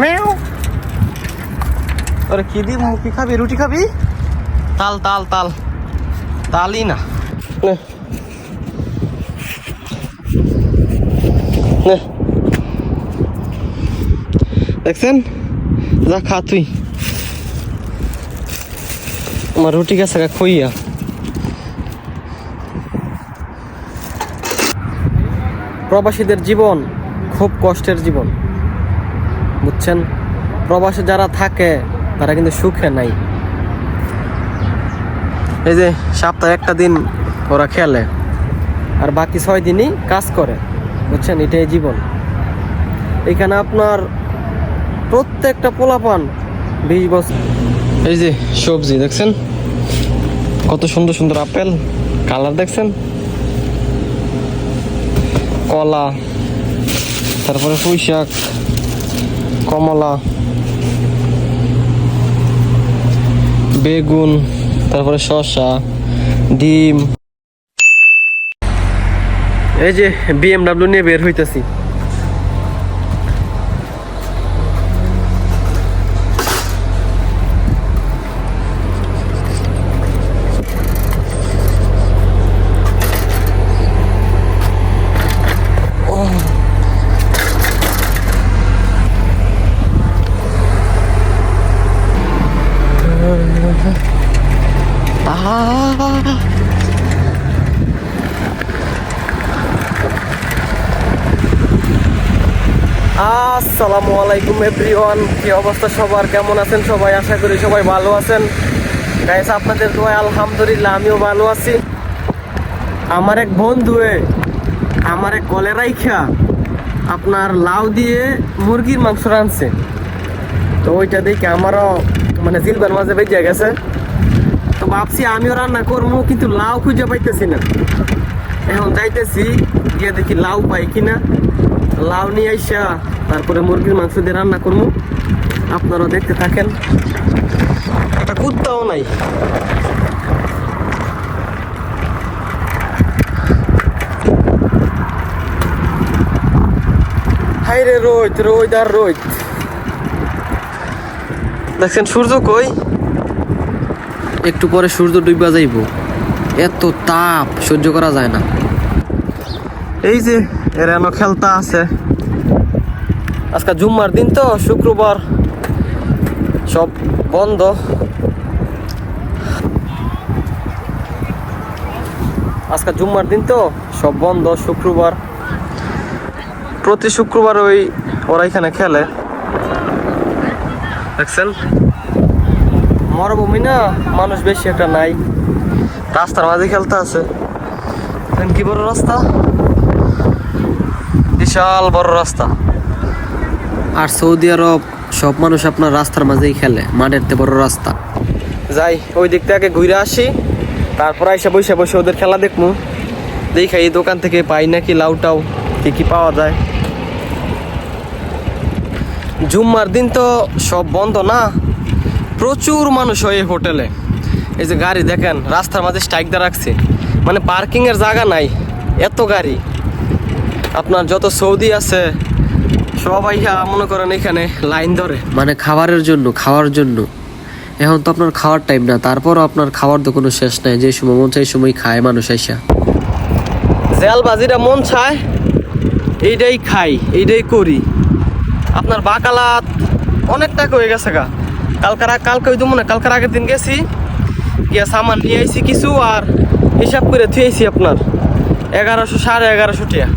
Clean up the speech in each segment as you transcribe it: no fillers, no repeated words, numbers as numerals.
মেও আরে কি দিব কি খাবি রুটি খাবি তাল তাল তাল তালই না নে নে দেখছেন যা খা তুই আমার রুটি গেছে খুইয়া প্রবাসীদের জীবন খুব কষ্টের জীবন বুঝছেন প্রবাসে যারা থাকে তারা কিন্তু সুখে নাই এই যে সপ্তাহে একটা দিন ওরা খেলে আর বাকি 6 দিনই কাজ করে বুঝছেন এটাই জীবন এখানে আপনার প্রত্যেকটা পোলাপান 20 বছর এই যে সবজি দেখছেন কত সুন্দর সুন্দর আপেল কালার দেখছেন কলা তারপরে পুঁই শাক কমলা বেগুন তারপরে শসা ডিম এই যে BMW নিয়ে বের হইতেছি আসসালামু আলাইকুম এভরিওয়ান কি অবস্থা সবার কেমন আছেন সবাই আশা করি সবাই ভালো আছেন গাইস আপনাদের দোয়ায় আলহামদুলিল্লাহ আমিও ভালো আছি আমার এক বন্ধুয়ে আমার এক কলে রাইখা আপনার লাউ দিয়ে মুরগির মাংস রাঁধছে তো ওইটা দেখে আমারও মানে জিলবার মাঝে বেজে গেছে তো ভাবছি আমিও রান্না করবো কিন্তু লাউ খুঁজে পাইতেছি না এখন যাইতেছি গিয়ে দেখি লাউ পাই কিনা লাউ নিয়ে আইসা তারপরে মুরগির মাংস দিয়ে রান্না করবো আপনারা দেখতে থাকেন একটা কুত্তাও নাই হাই রে রোদ রোদ আর রোদ দেখছেন সূর্য কই একটু পরে সূর্য ডুবা যাইব এত তাপ সহ্য করা যায় না এই যে এরানো খেলতা আছে আজকে জুম্মার দিন তো শুক্রবার সব বন্ধ আজকে জুম্মার দিন তো সব বন্ধ শুক্রবার প্রতি শুক্রবার ওই ওরা এখানে খেলে দেখছেন মরুভূমি না মানুষ বেশি একটা নাই রাস্তার মাঝে খেলতে আছে কি বড় রাস্তা বিশাল বড় রাস্তা আর সৌদি আরব সব মানুষ আপনার রাস্তার মাঝেই খেলে মাঠের তে বড় রাস্তা যাই ওই দিক থেকে ঘুরে আসি তারপর আইসা বসে বসে ওদের খেলা দেখবো দেখি এই দোকান থেকে পাই নাকি লাউটাও কি কি পাওয়া যায় জুম্মার দিন তো সব বন্ধ না প্রচুর মানুষ হয় এই হোটেলে এই যে গাড়ি দেখেন রাস্তার মাঝে স্ট্রাইক দিয়ে রাখছে মানে পার্কিং এর জায়গা নাই এত গাড়ি আপনার যত সৌদি আছে সবাই মনে করেন এখানে লাইন ধরে মানে খাওয়ার জন্য এখন তো আপনার খাওয়ার টাইম না তারপরও আপনার খাওয়ার তো কোনো শেষ নাই যে সময় মন চাই সেই সময় খায় মানুষ আইসা জেল বাজিটা মন চায় এইটাই খাই এইটাই করি আপনার বাকালাত অনেক টাকা হয়ে গেছে গা কালকে ওই তো মনে কালকার আগের দিন গেছি গিয়া সামান নিয়ে আইছি কিছু আর হিসাব করে থুয়েছি আপনার 1100 1150 টাকা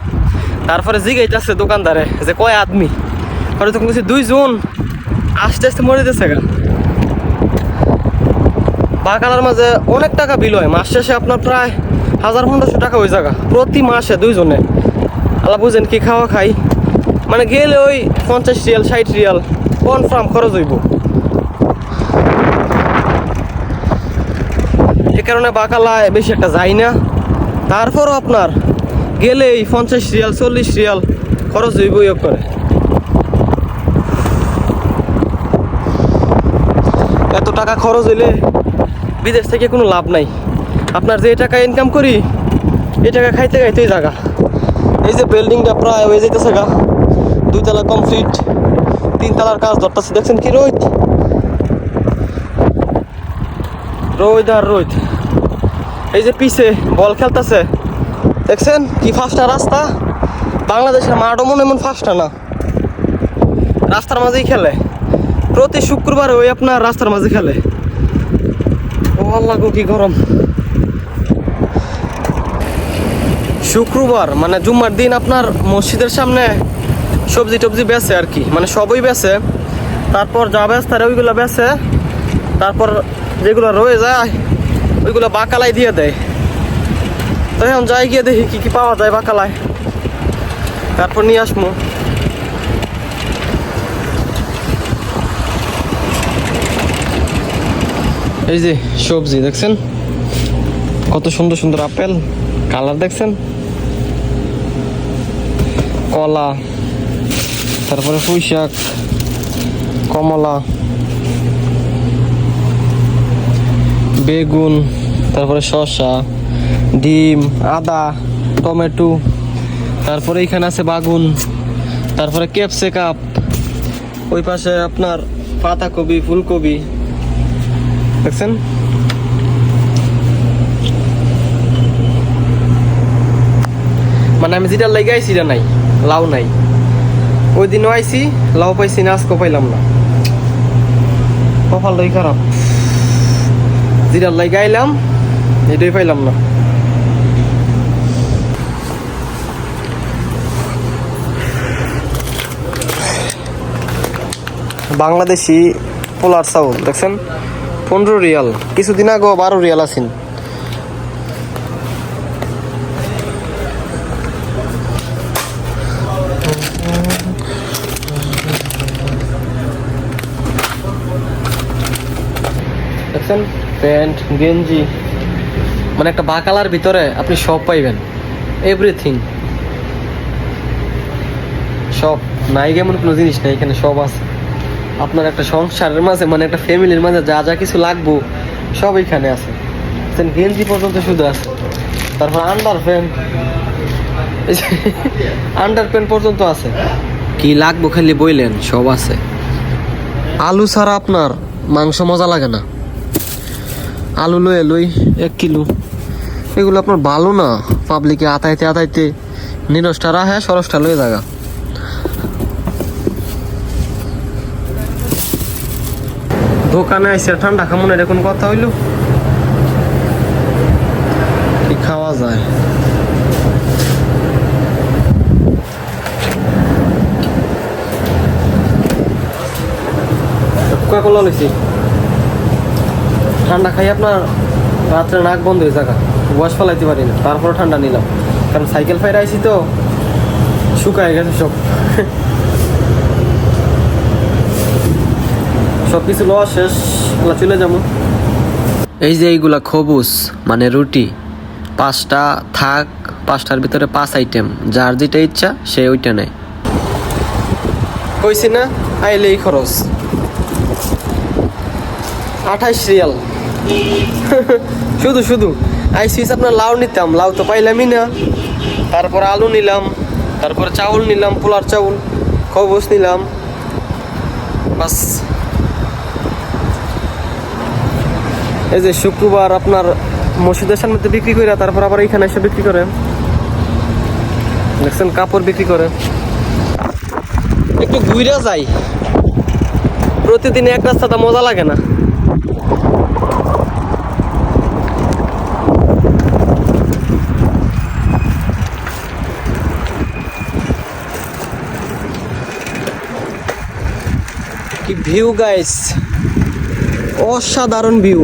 তারপরে জিগাইতেছে দোকানদারে যে কয় আদমি পরে তখন বলছি 2 জন আস্তে আস্তে মরে যেতেছে গা বাকালার মাঝে অনেক টাকা বিল হয় মাস শেষে আপনার প্রায় 1500 টাকা হয়ে যাগা প্রতি মাসে 2 জনে আল্লাহ বুঝেন কি খাওয়া খাই মানে গেলে ওই 50 রিয়াল 60 রিয়াল কনফার্ম খরচ হইব এ কারণে বাকালায় বেশি একটা যাই না তারপরও আপনার গেলে এই 50 রিয়াল 40 রিয়াল খরচ হইবই করে এত টাকা খরচ হইলে বিদেশ থেকে কোনো লাভ নাই আপনার যে টাকা ইনকাম করি এই টাকা খাইতে খাইতেই জায়গা এই যে বিল্ডিংটা প্রায় হয়ে যাইতেছে গা 2 তলা কমপ্লিট তিনতলার কাজ ধরতেছে, দেখছেন কি রোদ, রোদ আর রোদ। এই যে পিছে বল খেলতেছে, দেখছেন কি ফাস্টা রাস্তা। বাংলাদেশের মাঠও মনে এমন ফাস্টা না, রাস্তার মাঝেই খেলে। প্রতি শুক্রবার ওই আপনার রাস্তার মাঝে খেলে। ও আল্লাহ গো কি গরম। শুক্রবার মানে জুম্মার দিন আপনার মসজিদের সামনে সবজি টবজি বেচে আর কি, মানে সবই বেচে। তারপর যা বেচে তারা ওইগুলো বেচে, তারপর যেগুলো রয়ে যায় ওইগুলো বাকালাই দিয়ে দেয়। তো এখন যাই গিয়ে দেখি কি কি পাওয়া যায় বাকালায়, তারপর নিয়ে আসবো। এই যে সবজি দেখছেন কত সুন্দর সুন্দর আপেল, কালার দেখছেন, কলা, তারপরে পুঁই শাক, কমলা, বেগুন, তারপরে শসা, ডিম, আদা, টমেটো, তারপরে এখানে আছে বাগুন, তারপরে ক্যাপসিকাম, ওই পাশে আপনার পাতাকপি, ফুলকপি দেখছেন। মানে আমি যেটা লেগে আইছি এটা নাই, লাউ নাই। ওই দিনও আইছি, লাউ পাইছি না, আজকেও পাইলাম না। কপাল লই খারাপ, যেটা লেগে আইলাম এটাই পাইলাম না। বাংলাদেশি পোলার চাউল দেখছেন 15 রিয়াল, কিছুদিন আগে 12 রিয়াল আছেন। দেখছেন প্যান্ট, গেঞ্জি, মানে একটা বাকালার ভিতরে আপনি সব পাইবেন, এভরিথিং সব। নাই এমন কোনো জিনিস নেই, এখানে সব আছে। আপনার একটা সংসারের মাঝে মানে একটা ফ্যামিলির মাঝে যা যা কিছু লাগবো সব এখানে আছে। গেঞ্জি পর্যন্ত শুধু আছে, তারপর আন্ডার প্যান্ট পর্যন্ত আছে। কি লাগবো খালি বইলেন, সব আছে। আলু ছাড়া আপনার মাংস মজা লাগে না। আলু লই 1 কিলো, এগুলো আপনার ভালো না। পাবলিকে আতাইতে নিরসটা রাখে, সরসটা লয়ে জায়গা। দোকানে আইসে ঠান্ডা খামুন, এটা কোন কথা হইল? কি খাওয়া যায়? কোকা-কোলা লইছি, ঠান্ডা খাই আপনার রাত্রে নাক বন্ধ হয়ে জায়গা, বয়স ফেলাইতে পারি না। তারপরে ঠান্ডা নিলাম, কারণ সাইকেল ফাইরে আইছি তো, শুকায় গেছে সব। সব কিছু লওয়া শেষ, চলে যাবো। এই যে এইগুলা খবুস মানে রুটি, 5টা থাক, 5টার ভিতরে 5 আইটেম, যার যেটা ইচ্ছা সে ওইটা নেয়। কইছি না আইলেই খরচ 28 রিয়াল। শুধু আইসিস আপনার লাউ নিতাম, লাউ তো পাইলামই না। তারপর আলু নিলাম, তারপরে চাউল নিলাম, পোলার চাউল, খবুস নিলাম, বাস। এই যে শুক্রবার আপনার মসজিদের সামনে বিক্রি করে, তারপর আবার এখানে এসে বিক্রি করে। দেখছেন কাপড় বিক্রি করে। একটু ঘুরে যাই, প্রতিদিন এক রাস্তাটা মজা লাগে না। কি ভিউ গাইস, অসাধারণ ভিউ।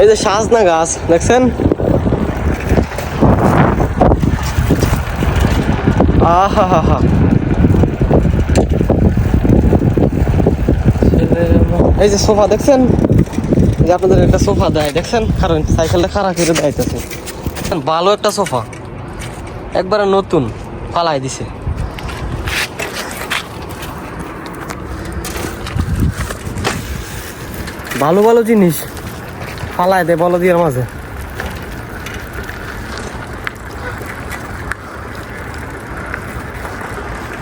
এই যে সাজনা গাছ দেখছেন, আহা হা হা। এই যে সোফা দেখছেন, যে আপনাদের একটা সোফা দেয় দেখছেন, কারণ সাইকেলটা খারাপ করে দেয়তেছে। ভালো একটা সোফা, একবারে নতুন, পালাই দিছে। ভালো ভালো জিনিস পালায় দেয় বলদিয়ার মাঝে।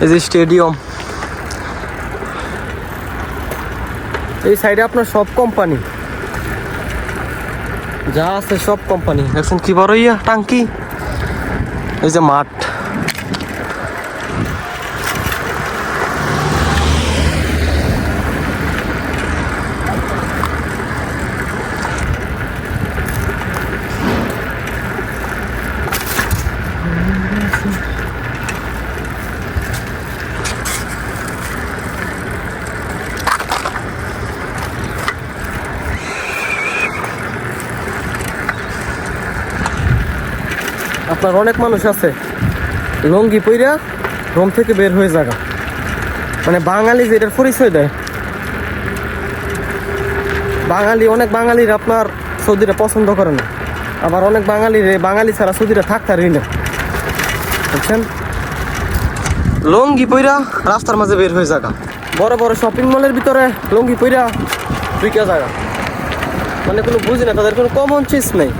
এই যে স্টেডিয়াম, এই সাইডে আপনার সব কোম্পানি, যা আছে সব কোম্পানি। দেখছেন কি বড় ইয়া টাঙ্কি। এই যে মাঠ, আপনার অনেক মানুষ আছে লঙ্গি পইরা রুম থেকে বের হয়ে যাগা, মানে বাঙালি যেটার পরিচয় দেয়। অনেক বাঙালির আপনার সৌদিরা পছন্দ করে না, আবার অনেক বাঙালি ছাড়া সৌদিরা থাকতারই না, বুঝছেন। লঙ্গি পইরা রাস্তার মাঝে বের হয়ে যাগা, বড় বড় শপিং মলের ভিতরে লঙ্গি পইরা ঢুকে যাগা, মানে কোনো বুঝি না, তাদের কোনো কমন চেঞ্জ নেই।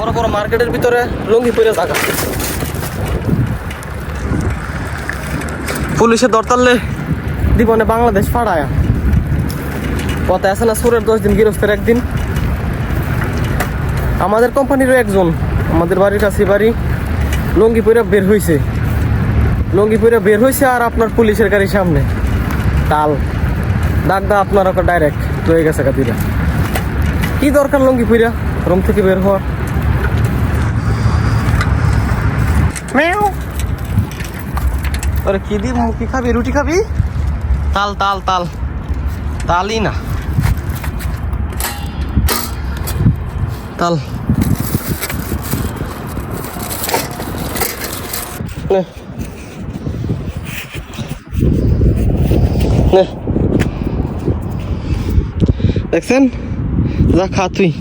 বড় বড় মার্কেটের ভিতরে লঙ্গি পরে থাকা, পুলিশে দরতারলে দিবনে বাংলাদেশ ফাড়ায়া পথে আছে না, সুরের 10 দিন গৃহস্থের 1 দিন। আমাদের কোম্পানিরও একজন আমাদের বাড়ির কাছে বাড়ি লঙ্গি পরে বের হয়েছে, আর আপনার পুলিশের গাড়ির সামনে তাল দাগদা আপনার ওকে ডাইরেক্ট হয়ে গেছে দুইটা। কি দরকার লঙ্গি পইরা রুম থেকে বের হওয়ার? আরে কি দিব, কি খাবি? রুটি খাবি? তাল তাল তাল তালই না, তাল নে নে, দেখছেন? যা খা তুই,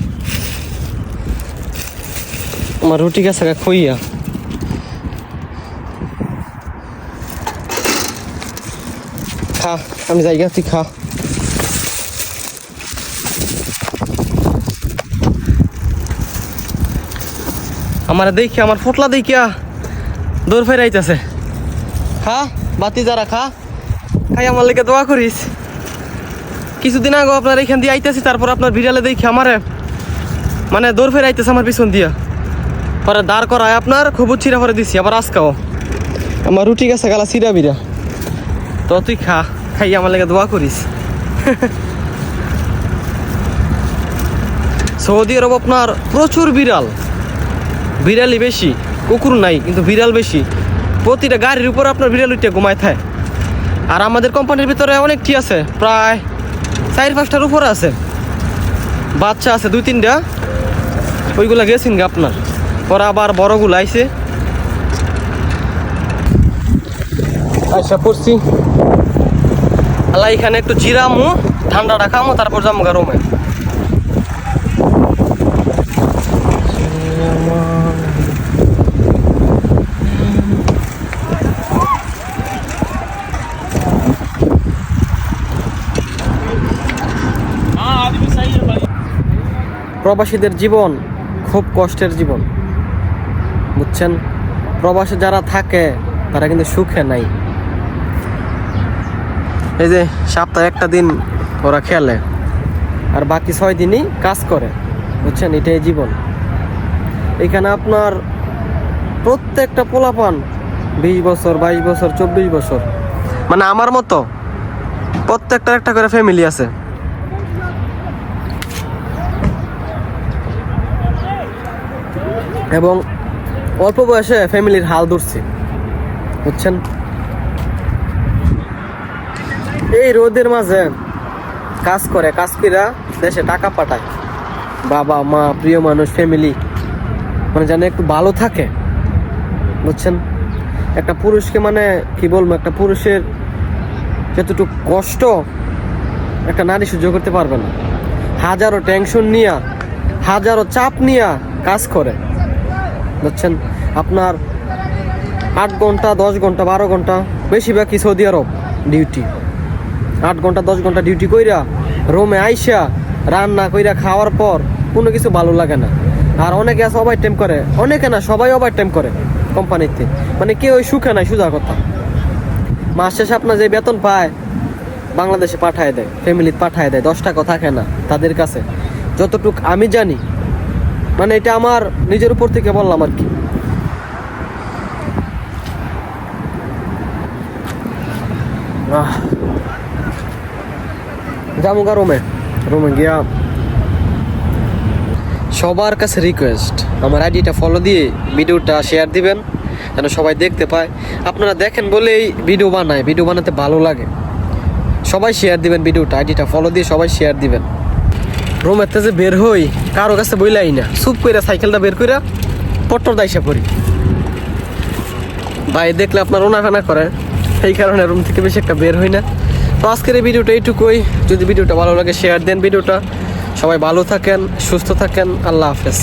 আমার রুটি গেছে খইয়া। খা, আমি যাই গা, তুই খা। আমার দেখি, আমার ফোটলা দেখিয়া দৌড় ফেরাইতেছে। খা বাতি যারা, খা, খাই আমার লেগে দোয়া করিস। কিছুদিন আগে আপনার এখান দিয়ে আইতেছি, তারপর আপনার বিড়ালে দেখি আমারে মানে দৌড় ফেরাইতেছে আমার পিছন দিয়া, পরে দাঁড় করায় আপনার খুব চিরা পরে দিছি। আবার আজকাও আমার রুটি গেছে গালা চিরা বিরা। তো তুই খা, খাই আমার লেগে দোয়া করিস। সৌদি আরব আপনার প্রচুর বিড়ালই বেশি, কুকুর নাই কিন্তু বিড়াল বেশি। প্রতিটা গাড়ির উপর আপনার বিড়াল উঠে ঘুমায় থাকে। আর আমাদের কোম্পানির ভিতরে অনেকটি আছে, প্রায় 4-5টার উপরে আছে, বাচ্চা আছে 2-3টা, ওইগুলা গেছেন গে আপনার। পরে আবার বড়গুলো আইছে। আচ্ছা পড়ছি আল্লাহ, এখানে একটু জিরামু, ঠান্ডাটা খামো, তারপর যাবো গা রুমে। প্রবাসীদের জীবন খুব কষ্টের জীবন, বুঝছেন। প্রবাসে যারা থাকে তারা কিন্তু সুখে নাই। এই যে সপ্তাহে একটা দিন ওরা খেলে, আর বাকি 6 দিনই কাজ করে, বুঝছেন। এটাই জীবন। এখানে আপনার প্রত্যেকটা পোলাপান 20 বছর, 22 বছর, 24 বছর, মানে আমার মতো প্রত্যেকটা একটা করে ফ্যামিলি আছে। এবং অল্প বয়সে ফ্যামিলির হাল ধরছি, বুঝছেন। এই রোদের মাঝে কাজ কইরা দেশে টাকা পাঠায়, বাবা মা, প্রিয় মানুষ, ফ্যামিলি মানে যেন একটু ভালো থাকে, বুঝছেন। একটা পুরুষকে মানে কি বলবো, একটা পুরুষের যতটুকু কষ্ট একটা নারী সহ্য করতে পারবে না। হাজারো টেনশন নিয়া, হাজারো চাপ নিয়া কাজ করে, বুঝছেন। আপনার 8 ঘন্টা, 10 ঘন্টা, 12 ঘন্টা, বেশিরভাগই সৌদি আরব ডিউটি। 8 ঘন্টা 10 ঘন্টা ডিউটি কইরা রুমে আইসা রান্না কইরা খাওয়ার পর কোনো কিছু ভালো লাগে না। আর অনেকে আছে ওভার টাইম করে, অনেকে না সবাই ওভার টাইম করে কোম্পানিতে, মানে কেউ সুখে নাই, সোজা কথা। মাস শেষে আপনার যে বেতন পায় বাংলাদেশে পাঠায় দেয়, ফ্যামিলি পাঠায় দেয়, 10 টাকা থাকে না তাদের কাছে, যতটুক আমি জানি। মানে এটা আমার নিজের উপর থেকে বললাম আর কি। যাবো রুমে গিয়া সবার কাছে রিকোয়েস্ট, আমার আইডিটা ফলো দিয়ে ভিডিওটা শেয়ার দিবেন যেন সবাই দেখতে পায়। আপনারা দেখেন বলেই ভিডিও বানায়, ভিডিও বানাতে ভালো লাগে। সবাই শেয়ার দিবেন ভিডিওটা, আইডিটা ফলো দিয়ে সবাই শেয়ার দিবেন। রুমেতে যে বের হই কারো কাছে বইলাই না, চুপ কইরা সাইকেলটা বের কইরা পট্টর দাইসা পড়ি। ভাই দেখলে আপনার ওনাফানা করে, এই কারণে রুম থেকে বেশি একটা বের হই না। তো আজকের এই ভিডিওটা এইটুকুই। যদি ভিডিওটা ভালো লাগে শেয়ার দেন ভিডিওটা। সবাই ভালো থাকেন, সুস্থ থাকেন, আল্লাহ হাফেজ।